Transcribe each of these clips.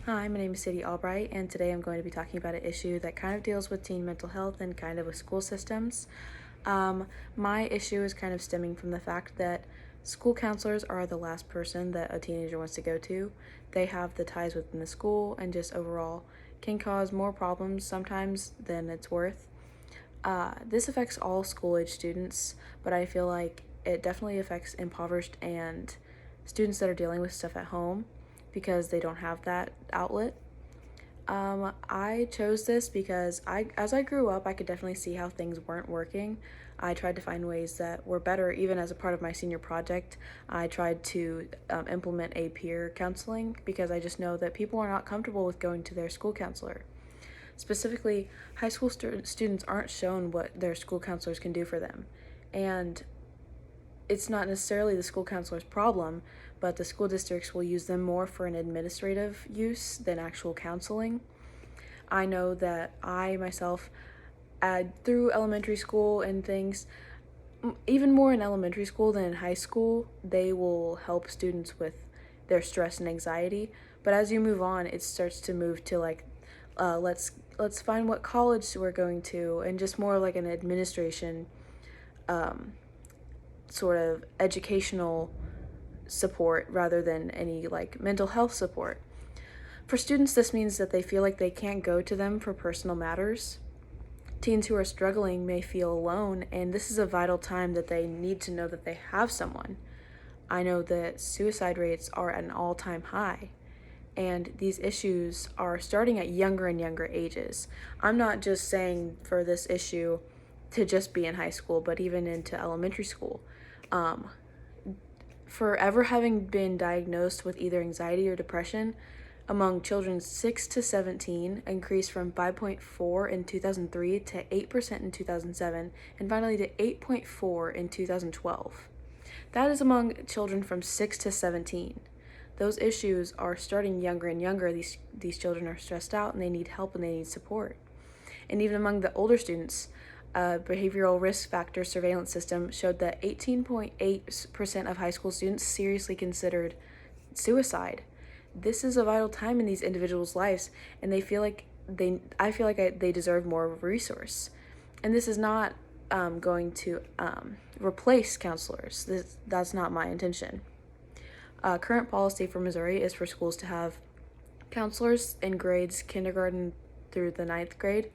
Hi, my name is Sadie Albright, and today I'm going to be talking about an issue that kind of deals with teen mental health and kind of with school systems. My issue is kind of stemming from the fact that school counselors are the last person that a teenager wants to go to. They have the ties within the school and just overall can cause more problems sometimes than it's worth. This affects all school age students, but I feel like it definitely affects impoverished and students that are dealing with stuff at home because they don't have that outlet. I chose this because as I grew up, I could definitely see how things weren't working. I tried to find ways that were better, even as a part of my senior project. I tried to implement a peer counseling because I just know that people are not comfortable with going to their school counselor. Specifically, high school students aren't shown what their school counselors can do for them. And it's not necessarily the school counselor's problem, but the school districts will use them more for an administrative use than actual counseling. I know that I myself, through elementary school and things, even more in elementary school than in high school, they will help students with their stress and anxiety. But as you move on, it starts to move to like, let's find what college we're going to, and just more like an administration, sort of educational support rather than any like mental health support. For students, this means that they feel like they can't go to them for personal matters. Teens who are struggling may feel alone, and this is a vital time that they need to know that they have someone. I know that suicide rates are at an all-time high, and these issues are starting at younger and younger ages. I'm not just saying for this issue to just be in high school, but even into elementary school. For ever having been diagnosed with either anxiety or depression among children 6 to 17 increased from 5.4 in 2003 to 8% in 2007, and finally to 8.4 in 2012. That is among children from 6 to 17. Those issues are starting younger and younger. These children are stressed out and they need help and they need support. And even among the older students, a behavioral risk factor surveillance system showed that 18.8% of high school students seriously considered suicide. This is a vital time in these individuals' lives, and I feel like they deserve more of a resource. And this is not going to replace counselors. That's not my intention. Current policy for Missouri is for schools to have counselors in grades kindergarten through the ninth grade.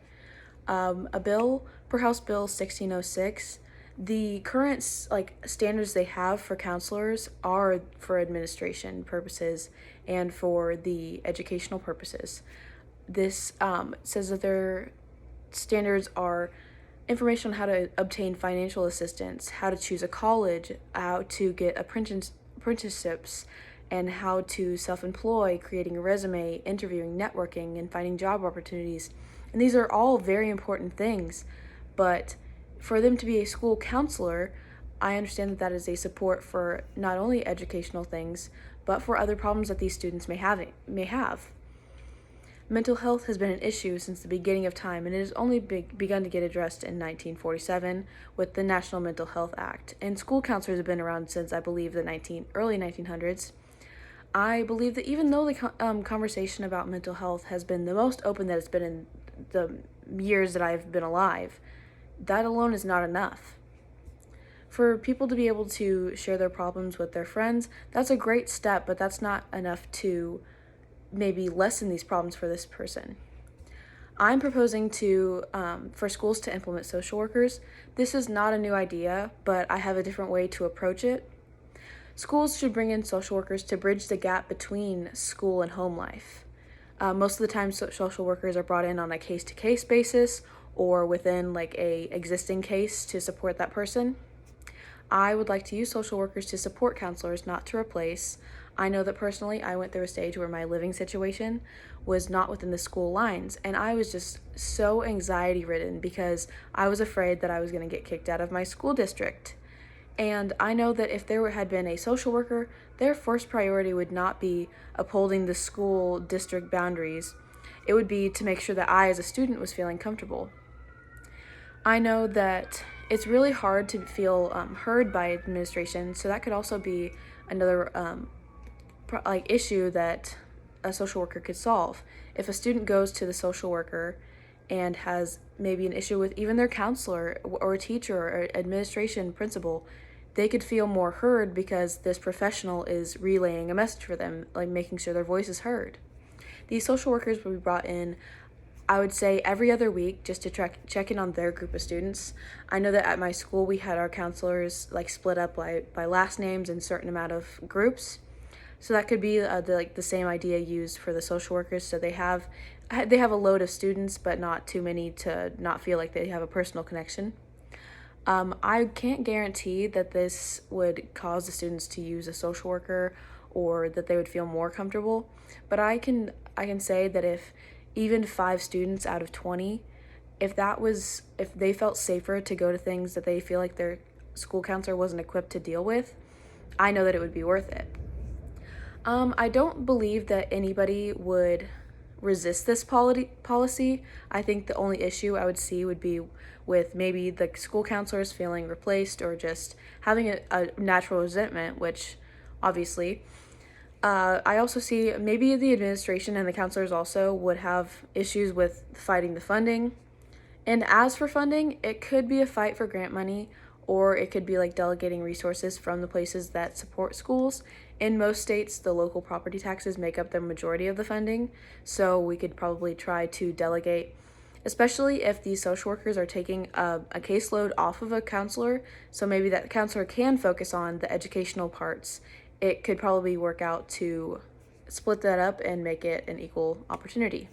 A bill for House Bill 1606, the current standards they have for counselors are for administration purposes and for the educational purposes. This says that their standards are information on how to obtain financial assistance, how to choose a college, how to get apprenticeships, and how to self-employ, creating a resume, interviewing, networking, and finding job opportunities. And these are all very important things, but for them to be a school counselor, I understand that that is a support for not only educational things, but for other problems that these students may have. Mental health has been an issue since the beginning of time, and it has only begun to get addressed in 1947 with the National Mental Health Act. And school counselors have been around since, I believe, the early 1900s. I believe that even though the conversation about mental health has been the most open that it's been in the years that I've been alive, that alone is not enough. For people to be able to share their problems with their friends, that's a great step, but that's not enough to maybe lessen these problems for this person. I'm proposing for schools to implement social workers. This is not a new idea, but I have a different way to approach it. Schools should bring in social workers to bridge the gap between school and home life. Most of the time, social workers are brought in on a case-to-case basis or within like a existing case to support that person. I would like to use social workers to support counselors, not to replace. I know that personally I went through a stage where my living situation was not within the school lines, and I was just so anxiety ridden because I was afraid that I was going to get kicked out of my school district. And I know that if there had been a social worker, their first priority would not be upholding the school district boundaries. It would be to make sure that I, as a student, was feeling comfortable. I know that it's really hard to feel heard by administration, so that could also be another issue that a social worker could solve. If a student goes to the social worker and has maybe an issue with even their counselor or a teacher or administration principal, they could feel more heard because this professional is relaying a message for them, like making sure their voice is heard. These social workers will be brought in, I would say, every other week just to check in on their group of students. I know that at my school we had our counselors like split up by last names in certain amount of groups. So that could be the same idea used for the social workers. So they have a load of students, but not too many to not feel like they have a personal connection. I can't guarantee that this would cause the students to use a social worker or that they would feel more comfortable, but I can say that if even 5 students out of 20, if they felt safer to go to things that they feel like their school counselor wasn't equipped to deal with, I know that it would be worth it. I don't believe that anybody would resist this policy. I think the only issue I would see would be with maybe the school counselors feeling replaced or just having a natural resentment, which obviously. I also see maybe the administration and the counselors also would have issues with fighting the funding. And as for funding, it could be a fight for grant money, or it could be like delegating resources from the places that support schools. In most states, the local property taxes make up the majority of the funding, so we could probably try to delegate, especially if these social workers are taking a caseload off of a counselor, so maybe that counselor can focus on the educational parts. It could probably work out to split that up and make it an equal opportunity.